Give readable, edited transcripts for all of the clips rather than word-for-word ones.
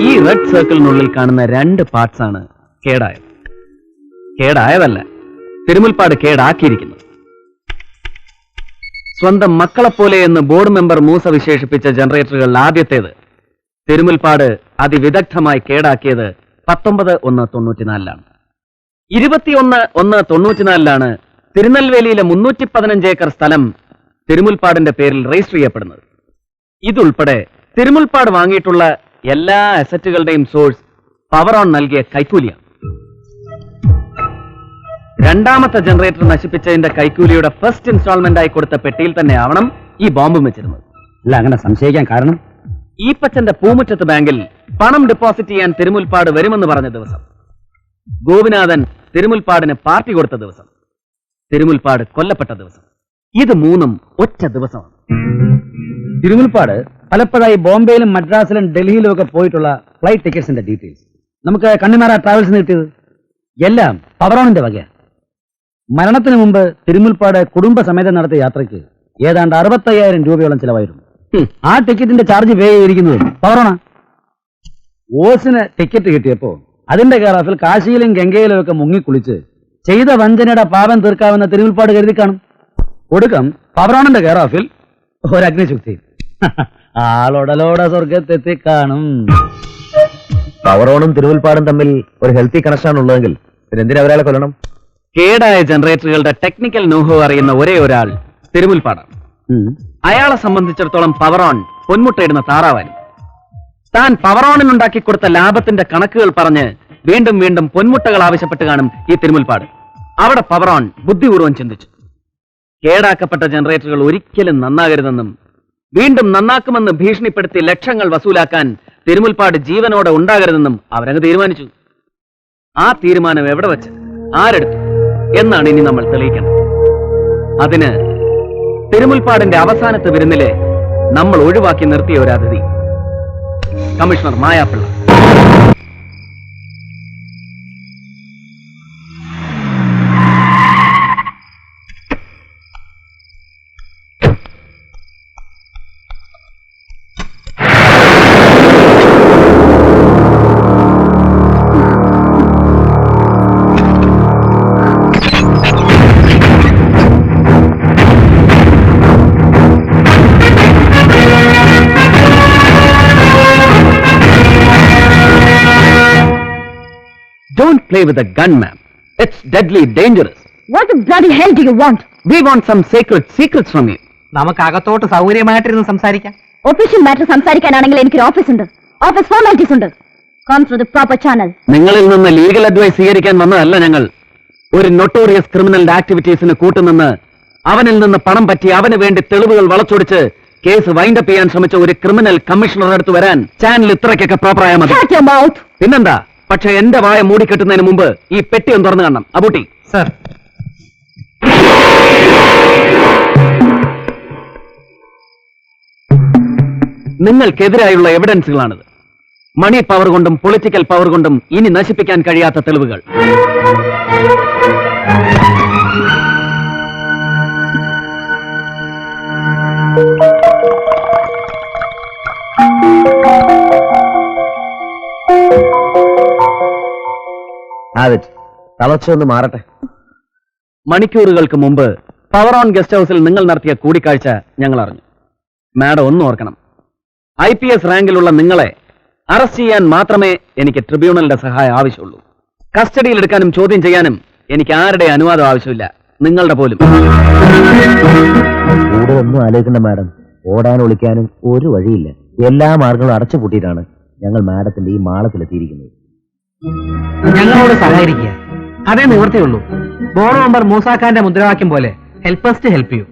ഈ റെഡ് സർക്കിളിനുള്ളിൽ കാണുന്ന 2 പാർട്സ് ആണ് കേടായത്. കേടായതല്ല, തിരുമുൽപ്പാട് കേടാക്കിയിരിക്കുന്നു. സ്വന്തം മക്കളെപ്പോലെ എന്ന് ബോർഡ് മെമ്പർ മൂസ വിശേഷിപ്പിച്ച ജനറേറ്ററുകൾ ആദ്യത്തേത് തിരുമുൽപ്പാട് അതിവിദഗ്ധമായി കേടാക്കിയത് 19/1/94 21/1/94 തിരുനെൽവേലിയിലെ 315 ഏക്കർ സ്ഥലം തിരുമുൽപ്പാടിന്റെ പേരിൽ രജിസ്റ്റർ ചെയ്യപ്പെടുന്നത്. ഇതുൾപ്പെടെ തിരുമുൽപ്പാട് വാങ്ങിയിട്ടുള്ള എല്ലാ അസറ്റുകളുടെയും സോഴ്സ് പവർ ഓൺ നൽകിയ കൈക്കൂലിയാണ്. രണ്ടാമത്തെ ജനറേറ്റർ നശിപ്പിച്ചതിന്റെ കൈക്കൂലിയുടെ ഫസ്റ്റ് ഇൻസ്റ്റാൾമെന്റ് ആയി കൊടുത്ത പെട്ടിയിൽ തന്നെ ആവണം ഈ ബോംബും വെച്ചിരുന്നത്. അല്ല, അങ്ങനെ സംശയിക്കാൻ കാരണം ഈ പച്ചന്റെ പൂമുറ്റത്ത് ബാങ്കിൽ പണം ഡെപ്പോസിറ്റ് ചെയ്യാൻ തിരുമുൽപ്പാട് വരുമെന്ന് പറഞ്ഞ ദിവസം, ഗോപിനാഥൻ തിരുമുൽപ്പാടിന് പാർട്ടി കൊടുത്ത ദിവസം, തിരുമുൽപ്പാട് കൊല്ലപ്പെട്ട ദിവസം, ഇത് 3ഉം ഒറ്റ ദിവസമാണ്. തിരുമുൽപ്പാട് പലപ്പോഴായി ബോംബെയിലും മദ്രാസിലും ഡൽഹിയിലും ഒക്കെ പോയിട്ടുള്ള ഫ്ലൈറ്റ് ടിക്കറ്റ്സിന്റെ ഡീറ്റെയിൽസ് നമുക്ക് കണ്ണിമാറ ട്രാവൽസിന് കിട്ടിയത് എല്ലാം പവറോണിന്റെ വകയാണ്. മരണത്തിന് മുമ്പ് തിരുമുൽപ്പാട് കുടുംബസമേതം നടത്തിയ യാത്രയ്ക്ക് ഏതാണ്ട് 65,000 രൂപയോളം ചിലവായിരുന്നു. ആ ടിക്കറ്റിന്റെ ചാർജ് പേ ചെയ്തിരിക്കുന്നത് പവറോണ. ഓസിന് ടിക്കറ്റ് കിട്ടിയപ്പോ അതിന്റെ കെയർ കാശിയിലും ഗംഗയിലും ഒക്കെ മുങ്ങിക്കുളിച്ച് ചെയ്ത വഞ്ചനയുടെ പാപം തീർക്കാവുന്ന തിരുമുൽപ്പാട് കരുതി കാണും. ഒടുക്കം പവറോണിന്റെ കെയർ ഓഫിൽ ഒരു അഗ്നിശുക്തി, ആളോടലോടെ സ്വർഗത്തെത്തി കാണും. പവറോണും തിരുമുൽപ്പാടും തമ്മിൽ ഒരു ഹെൽത്തി കണക്ഷൻ ഉള്ളതെങ്കിൽ എന്തിനാ ഒരാളെ കൊല്ലണം? കേടായ ജനറേറ്ററുകളുടെ ടെക്നിക്കൽ നോഹോ അറിയുന്ന ഒരേ ഒരാൾ തിരുമുൽപ്പാടാണ്. അയാളെ സംബന്ധിച്ചിടത്തോളം പവറോൺ പൊന്മുട്ടയിടുന്ന താറാവാനും. താൻ പവറോണിനുണ്ടാക്കി കൊടുത്ത ലാഭത്തിന്റെ കണക്കുകൾ പറഞ്ഞ് വീണ്ടും വീണ്ടും പൊന്മുട്ടകൾ ആവശ്യപ്പെട്ട് കാണും ഈ തിരുമുൽപ്പാട്. അവിടെ പവറോൺ ബുദ്ധിപൂർവ്വം ചിന്തിച്ചു, കേടാക്കപ്പെട്ട ജനറേറ്ററുകൾ ഒരിക്കലും നന്നാകരുതെന്നും വീണ്ടും നന്നാക്കുമെന്ന് ഭീഷണിപ്പെടുത്തി ലക്ഷങ്ങൾ വസൂലാക്കാൻ തിരുമുൽപ്പാട് ജീവനോടെ ഉണ്ടാകരുതെന്നും അവരങ്ങ് തീരുമാനിച്ചു. ആ തീരുമാനം എവിടെ വെച്ച് ആരെടുത്തു എന്നാണ് ഇനി നമ്മൾ തെളിയിക്കേണ്ടത്. അതിന് തിരുമുൽപ്പാടിന്റെ അവസാനത്തെ വിരുന്നിലെ നമ്മൾ ഒഴിവാക്കി നിർത്തിയ ഒരു അതിഥി, commissioner മായാപ്പിള്ള. Don't play with a gun, ma'am. It's deadly dangerous. What the bloody hell do you want? We want some sacred secrets from you. നമുക്ക് അകത്തോട്ട് സൗകര്യമായിട്ടിരുന്ന് സംസാരിക്കാം. ഒഫീഷ്യൽ മാറ്റർ സംസാരിക്കാനാണെങ്കിൽ എനിക്കൊരു ഓഫീസുണ്ട്. ഓഫീസ് ഫോർമാലിറ്റീസ് ഉണ്ട്. Come through the proper channel. നിങ്ങളിൽ നിന്ന് legal advice സ്വീകരിക്കാൻ വന്നതല്ല ഞങ്ങൾ. ഒരു നൊട്ടോറിയസ് ക്രിമിനൽ ആക്ടിവിറ്റീസിന് കൂട്ടുനിന്ന് അവനിൽ നിന്ന് പണം പറ്റി അവന് വേണ്ടി തെളിവുകൾ വളച്ചൊടിച്ച് കേസ് വൈൻഡപ്പ് ചെയ്യാൻ ശ്രമിച്ച ഒരു ക്രിമിനൽ കമ്മീഷണറുടെ അടുത്ത് വരാൻ ചാനൽ ഇത്രയ്ക്കൊക്കെ പ്രോപ്പർ ആയാൽ മതി. Shut your mouth. പിന്നെന്താ? പക്ഷെ എന്റെ വായ മൂടിക്കെട്ടുന്നതിന് മുമ്പ് ഈ പെട്ടി ഒന്ന് തുറന്നു കാണണം. അബൂട്ടി സർ. നിങ്ങൾക്കെതിരായുള്ള എവിഡൻസുകളാണിത്. മണി പവർ കൊണ്ടും പൊളിറ്റിക്കൽ പവർ കൊണ്ടും ഇനി നശിപ്പിക്കാൻ കഴിയാത്ത തെളിവുകൾ. തളച്ചൊന്ന് മാറട്ടെ. മണിക്കൂറുകൾക്ക് മുമ്പ് പവർ ഓൺ ഗസ്റ്റ് ഹൗസിൽ നിങ്ങൾ നടത്തിയ കൂടിക്കാഴ്ച ഞങ്ങൾ അറിഞ്ഞു. മാഡം ഒന്നും ഓർക്കണം, IPS റാങ്കിലുള്ള നിങ്ങളെ അറസ്റ്റ് ചെയ്യാൻ മാത്രമേ എനിക്ക് ട്രിബ്യൂണലിന്റെ സഹായം ആവശ്യമുള്ളൂ. കസ്റ്റഡിയിൽ എടുക്കാനും ചോദ്യം ചെയ്യാനും എനിക്ക് ആരുടെ അനുവാദം ആവശ്യമില്ല, നിങ്ങളുടെ പോലും. കൂടുതലൊന്നും ആലോചിക്കണ്ട മാഡം. ഓടാനും ഒളിക്കാനും ഒരു വഴിയില്ല. എല്ലാ മാർഗങ്ങളും അടച്ചുപൂട്ടിയിട്ടാണ് ഞങ്ങൾ മാഡത്തിന്റെ ഈ മാളത്തിലെത്തിയിരിക്കുന്നത്. ഞങ്ങളോട് സഹകരിക്കുക, അതേ നിവൃത്തിയുള്ളൂ. ബോർഡ് മെമ്പർ മൂസാഖാന്റെ മുദ്രാവാക്യം പോലെ help us to help you.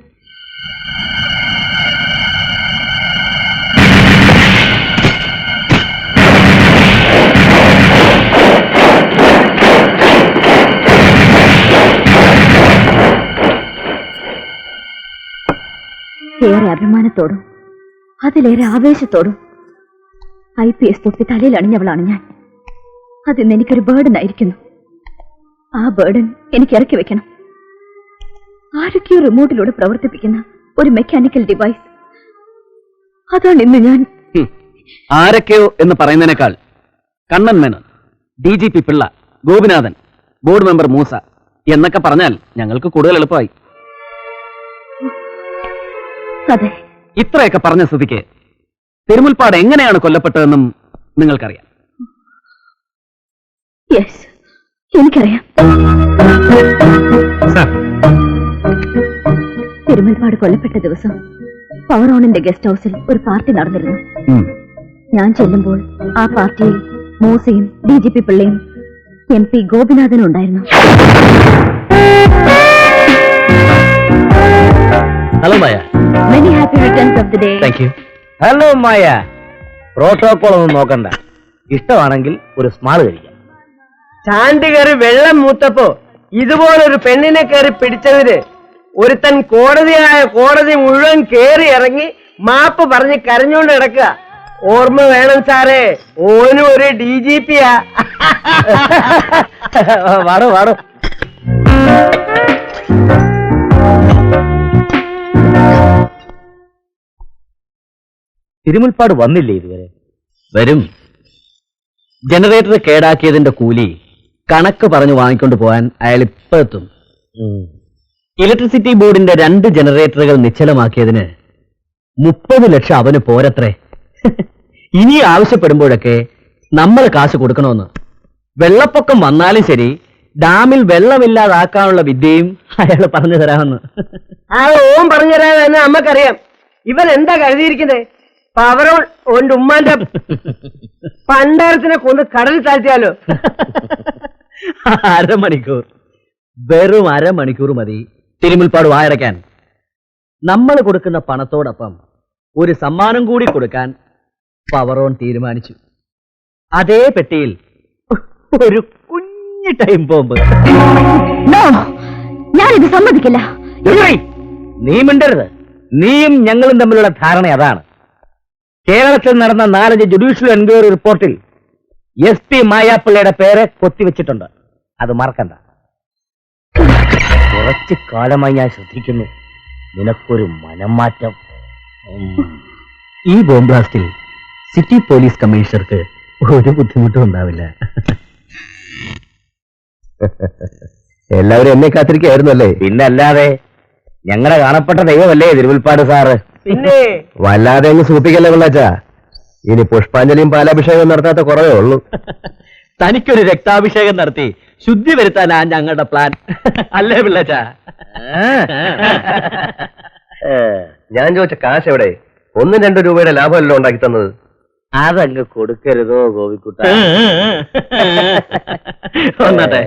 ഏറെ അഭിമാനത്തോടും അതിലേറെ ആവേശത്തോടും IPS തൊപ്പി തലയിൽ അണിഞ്ഞവളാണ് ഞാൻ. അതിന്ന് എനിക്കൊരു ബേർഡൻ ആയിരിക്കുന്നു. ആ ബേർഡൻ എനിക്ക് ഇറക്കി വെക്കണം. ആരൊക്കെയോ റിമോട്ടിലൂടെ പ്രവർത്തിപ്പിക്കുന്ന ഒരു മെക്കാനിക്കൽ ഡിവൈസ്, അതാണ് ഇന്ന് ഞാൻ. ആരൊക്കെയോ എന്ന് പറയുന്നതിനേക്കാൾ Kannan Menon, DGP Pillai, Gopinathan, board member Moosa എന്നൊക്കെ പറഞ്ഞാൽ ഞങ്ങൾക്ക് കൂടുതൽ എളുപ്പമായി. അതെ, ഇത്രയൊക്കെ പറഞ്ഞ സ്ഥിതിക്ക് തിരുമുൽപ്പാട് എങ്ങനെയാണ് കൊല്ലപ്പെട്ടതെന്നും നിങ്ങൾക്കറിയാം. യെസ്, എനിക്കറിയാം. തിരുമുൽപ്പാട് കൊല്ലപ്പെട്ട ദിവസം പവറോണിന്റെ ഗസ്റ്റ് ഹൗസിൽ ഒരു പാർട്ടി നടന്നിരുന്നു. ഞാൻ ചെല്ലുമ്പോൾ ആ പാർട്ടിയിൽ മൂസയും DGP പിള്ളയും MP ഗോപിനാഥനും ഉണ്ടായിരുന്നു. Hello Maya. Many happy returns of the day. Thank you. Hello Maya. Protocol ഒന്നും നോക്കണ്ട, ഇഷ്ടമാണെങ്കിൽ ഒരു സ്മാൾ കഴിക്കാം. ചാണ്ടി കയറി വെള്ളം മൂത്തപ്പോ ഇതുപോലൊരു പെണ്ണിനെ കയറി പിടിച്ചതിന് ഒരുത്തൻ കോടതി മുഴുവൻ കേറി ഇറങ്ങി മാപ്പ് പറഞ്ഞ് കരഞ്ഞോണ്ട് കിടക്കുക. ഓർമ്മ വേണം സാറേ, ഓനും ഒരു DGP-യാ. വാടോ വാടോ. തിരുമുൽപ്പാട് വന്നില്ലേ ഇതുവരെ? വരും. ജനറേറ്റർ കേടാക്കിയതിന്റെ കൂലി കണക്ക് പറഞ്ഞു വാങ്ങിക്കൊണ്ട് പോകാൻ അയാൾ ഇപ്പൊ എത്തും. ഇലക്ട്രിസിറ്റി ബോർഡിന്റെ 2 ജനറേറ്ററുകൾ നിശ്ചലമാക്കിയതിന് 30 ലക്ഷം അവന് പോരത്രേ. ഇനി ആവശ്യപ്പെടുമ്പോഴൊക്കെ നമ്മൾ കാശ് കൊടുക്കണമെന്ന്. വെള്ളപ്പൊക്കം വന്നാലും ശരി, ഡാമിൽ വെള്ളമില്ലാതാക്കാനുള്ള വിദ്യയും അയാൾ പറഞ്ഞു തരാമെന്ന്. ആ ഓൻ പറഞ്ഞുതരാമെന്ന് നമ്മക്കറിയാം. ഇവൻ എന്താ കരുതിയിരിക്കുന്നത്? പവറോൺ ഓന്റെ ഉമ്മാന്റെ പണ്ടാരത്തിനെ കൊണ്ട് കടലിൽ താഴ്ത്തിയാലോ? അരമണിക്കൂർ, വെറും അരമണിക്കൂർ മതി തിരുമുൽപ്പാട് വായടയ്ക്കാൻ. നമ്മൾ കൊടുക്കുന്ന പണത്തോടൊപ്പം ഒരു സമ്മാനം കൂടി കൊടുക്കാൻ പവറോൺ തീരുമാനിച്ചു. അതേ പെട്ടിയിൽ ഒരു കുഞ്ഞു ടൈം ബോംബ്. നോ, ഞാനിത് സമ്മതിക്കില്ല. നീ മിണ്ടരുത്. നീയും ഞങ്ങളും തമ്മിലുള്ള ധാരണ അതാണ്. കേരളത്തിൽ നടന്ന 4 ജുഡീഷ്യൽ എൻക്വയറി റിപ്പോർട്ടിൽ SP മായാപ്പിള്ളയുടെ പേര് കൊത്തിവെച്ചിട്ടുണ്ട്. അത് മറക്കണ്ട. കുറച്ചു കാലമായി ഞാൻ ശ്രദ്ധിക്കുന്നു, നിനക്കൊരു മനംമാറ്റം. ഈ ബോംബ് ബ്ലാസ്റ്റിൽ സിറ്റി പോലീസ് കമ്മീഷണർക്ക് ഒരു ബുദ്ധിമുട്ടും ഉണ്ടാവില്ല. എല്ലാവരും എന്നെ കാത്തിരിക്കായിരുന്നു അല്ലേ? പിന്നല്ലാതെ, ഞങ്ങളെ കാണപ്പെട്ട ദൈവമല്ലേ തിരുമുൽപ്പാട് സാറ്. പിന്നെ വല്ലാതെ അങ്ങ് സൂപ്പിക്കല്ലേ പിള്ളാച്ചാ. ഇനി പുഷ്പാഞ്ജലിയും പാലാഭിഷേകവും നടത്താത്ത കുറവേ ഉള്ളൂ. തനിക്കൊരു രക്താഭിഷേകം നടത്തി ശുദ്ധി വരുത്താനാ ഞങ്ങളുടെ പ്ലാൻ, അല്ലേ പിള്ളച്ചാ? ഞാൻ ചോദിച്ച കാശ് എവിടെ? 1-2 രൂപയുടെ ലാഭമല്ലോ ഉണ്ടാക്കി തന്നത്. അതങ്ങ് കൊടുക്കരുതോ ഗോപിക്കുട്ട? വന്നാട്ടെ.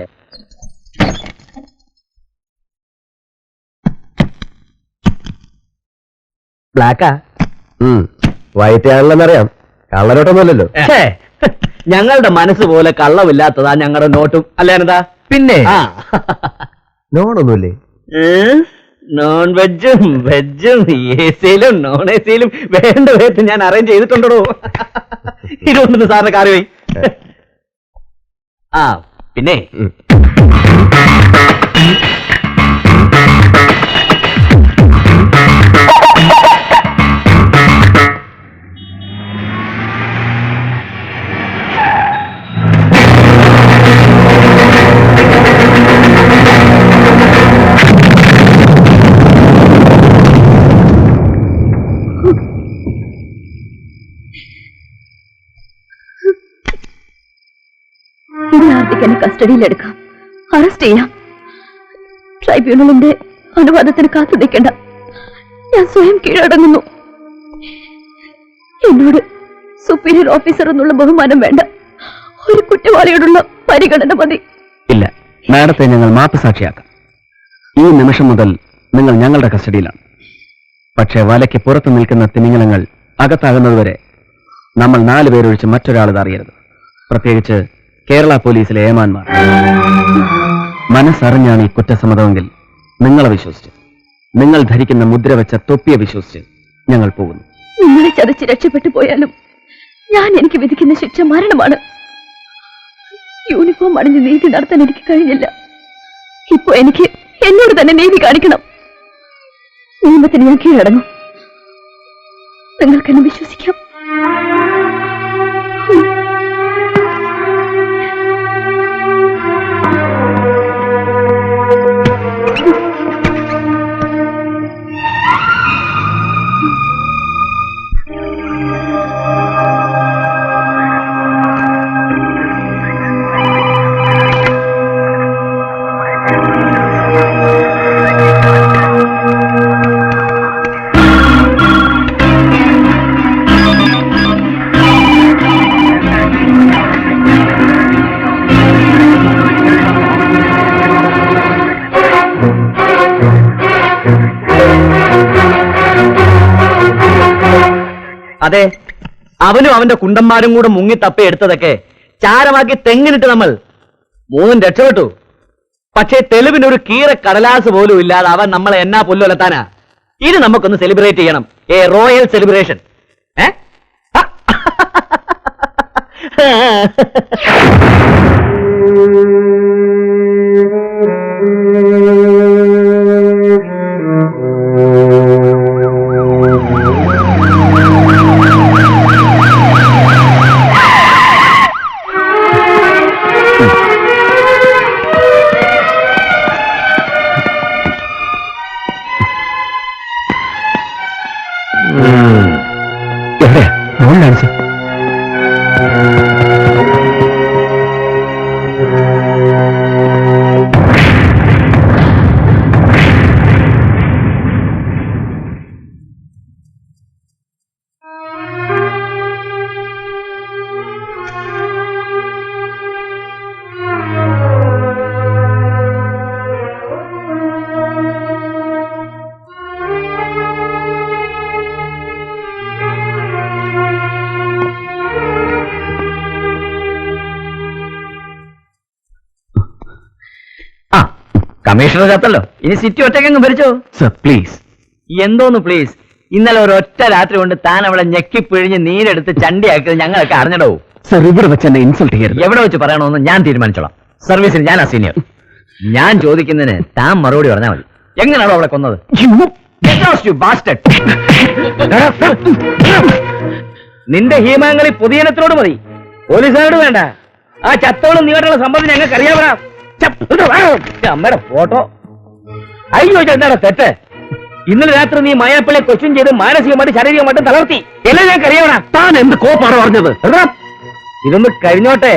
ബ്ലാക്കാ? വൈറ്റ് ആണല്ലെന്നറിയാം, കള്ളനോട്ടൊന്നുമല്ലല്ലോ. ഞങ്ങളുടെ മനസ്സ് പോലെ കള്ളമില്ലാത്തതാ ഞങ്ങളുടെ നോട്ടും, അല്ലേ എന്താ? പിന്നെ നോണൊന്നുമില്ലേ? നോൺ വെജും വെജും AC-യിലും നോൺ AC-യിലും വേണ്ട വിധത്തിൽ ഞാൻ അറേഞ്ച് ചെയ്തിട്ടുണ്ടോ. ഇതുകൊണ്ടൊന്ന് സാറിന്റെ കാര്യം പോയി. ആ പിന്നെ എന്നെ കസ്റ്റഡിയിലെടുക്കാം, അറസ്റ്റ് ചെയ്യാം. ട്രൈബ്യൂണലിന്റെ അനുവാദത്തിന് കാത്തു നിൽക്കേണ്ട, ഞാൻ സ്വയം കീഴടങ്ങുന്നു. എന്നോട് സുപ്പീരിയർ ഓഫീസർ എന്നുള്ള ബഹുമാനം വേണ്ട, ഒരു കുറ്റവാളിയോടുള്ള പരിഗണന മതി. ഇല്ല, മാഡത്തെ ഞങ്ങൾ മാപ്പ് സാക്ഷിയാക്കാം. ഈ നിമിഷം മുതൽ നിങ്ങൾ ഞങ്ങളുടെ കസ്റ്റഡിയിലാണ്. പക്ഷേ വലയ്ക്ക് പുറത്തു നിൽക്കുന്ന തിമിംഗലങ്ങൾ അകത്താകുന്നതുവരെ നമ്മൾ 4 പേരൊഴിച്ച് മറ്റൊരാളിത് അറിയരുത്. പ്രത്യേകിച്ച് കേരള പോലീസിലെ ഏമാന്മാർ. മനസ്സറിഞ്ഞാണ് ഈ കുറ്റസമ്മതമെങ്കിൽ നിങ്ങളെ വിശ്വസിച്ച്, നിങ്ങൾ ധരിക്കുന്ന മുദ്ര വെച്ച തൊപ്പിയെ വിശ്വസിച്ച് ഞങ്ങൾ പോകുന്നു. നിങ്ങളെ ചതച്ച് രക്ഷപ്പെട്ടു പോയാലും ഞാൻ എനിക്ക് വിധിക്കുന്ന ശിക്ഷ മരണമാണ്. യൂണിഫോം അണിഞ്ഞ് നീതി നടത്താൻ എനിക്ക് കഴിഞ്ഞില്ല. ഇപ്പൊ എനിക്ക് എന്നോട് തന്നെ നീതി കാണിക്കണം. നിയമത്തിന് ഞാൻ കീഴടങ്ങും. നിങ്ങൾക്കെന്നെ വിശ്വസിക്കാം. അതെ, അവനും അവന്റെ കുണ്ടന്മാരും കൂടെ മുങ്ങി തപ്പി എടുത്തതൊക്കെ ചാരമാക്കി തെങ്ങിനിട്ട് നമ്മൾ 3 രക്ഷപ്പെട്ടു. പക്ഷേ തെളിവിന് ഒരു കീറ കടലാസ് പോലും ഇല്ലാതെ അവൻ നമ്മളെ എന്നാ പുല്ലുലത്താനാ. ഇത് നമുക്കൊന്ന് സെലിബ്രേറ്റ് ചെയ്യണം, എ റോയൽ സെലിബ്രേഷൻ. കമ്മീഷണർ ചത്തല്ലോ, ഇനി സിറ്റി ഒറ്റയ്ക്കങ്ങ് ഭരിച്ചോ. Sir please. എന്തോന്ന് പ്ലീസ്? ഇന്നലെ ഒരൊറ്റ രാത്രി കൊണ്ട് താൻ അവളെ ഞെക്കിപ്പിഴിഞ്ഞ് നീരെടുത്ത് ചണ്ടിയാക്കിയത് ഞങ്ങളൊക്കെ അറിഞ്ഞടോ. സർ ഇവിടെ വെച്ച് എന്നെ ഇൻസൾട്ട് ചെയ്യരുത്. എവിടെ വെച്ച് പറയണമെന്ന് ഞാൻ തീരുമാനിച്ചോളാം. സർവീസിന് ഞാൻ സീനിയർ. ഞാൻ ചോദിക്കുന്നതിന് താൻ മറുപടി പറഞ്ഞാൽ മതി. എങ്ങനെയാണോ അവളെ കൊന്നത്? നിന്റെ ഹീമാങ്ങളി പൊതുജനത്തിനോട് മതി, പോലീസുകാരോട് വേണ്ട. ആ ചത്തോളം നീട്ടുള്ള സംബന്ധം ഞങ്ങൾക്ക് അറിയാവണം. അമ്മയുടെ ഫോട്ടോ. അയ്യോ, എന്താണ് തെറ്റ്? ഇന്നലെ രാത്രി നീ മായാപ്പിളെ ക്വസ്റ്റ്യൻ ചെയ്ത് മാനസികമായിട്ട് ശാരീരികമായിട്ടും തളർത്തി. എല്ലാം ഞങ്ങൾക്ക് അറിയാവണം. താൻ എന്ത് കോപ്പാണ് പറഞ്ഞത്? ഇതൊന്ന് കഴിഞ്ഞോട്ടെ,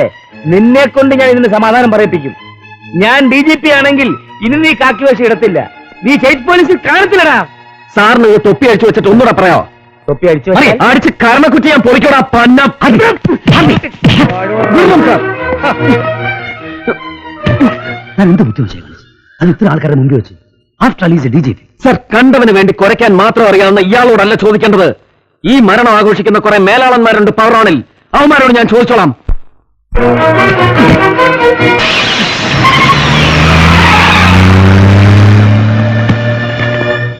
നിന്നെ കൊണ്ട് ഞാൻ ഇതിന് സമാധാനം പറയിപ്പിക്കും. ഞാൻ DGP ആണെങ്കിൽ ഇനി നീ കാക്കി വേഷം ഇടത്തില്ല. നീ സ്റ്റേറ്റ് പോലീസിൽ കാണത്തില്ലടാ. സാറിന് തൊപ്പി അടിച്ചു വെച്ചിട്ട് ഒന്നുകൂടെ പറയാോ? തൊപ്പി അടിച്ചു അടിച്ച് കരണക്കുറ്റി ഞാൻ പൊളിക്കോടാ പന്ന. ഞാൻ എന്ത് ബുദ്ധിമുട്ട് അത് ഇത്ര ആൾക്കാരുടെ മുമ്പിൽ വെച്ച്. After all is a DGP. Sir, കണ്ടവന് വേണ്ടി കുറയ്ക്കാൻ മാത്രം അറിയാവുന്ന ഇയാളോടല്ല ചോദിക്കേണ്ടത്. ഈ മരണം ആഘോഷിക്കുന്ന കുറെ മേലാളന്മാരുണ്ട് പവറോണിൽ. അവന്മാരോട് ഞാൻ ചോദിച്ചോളാം.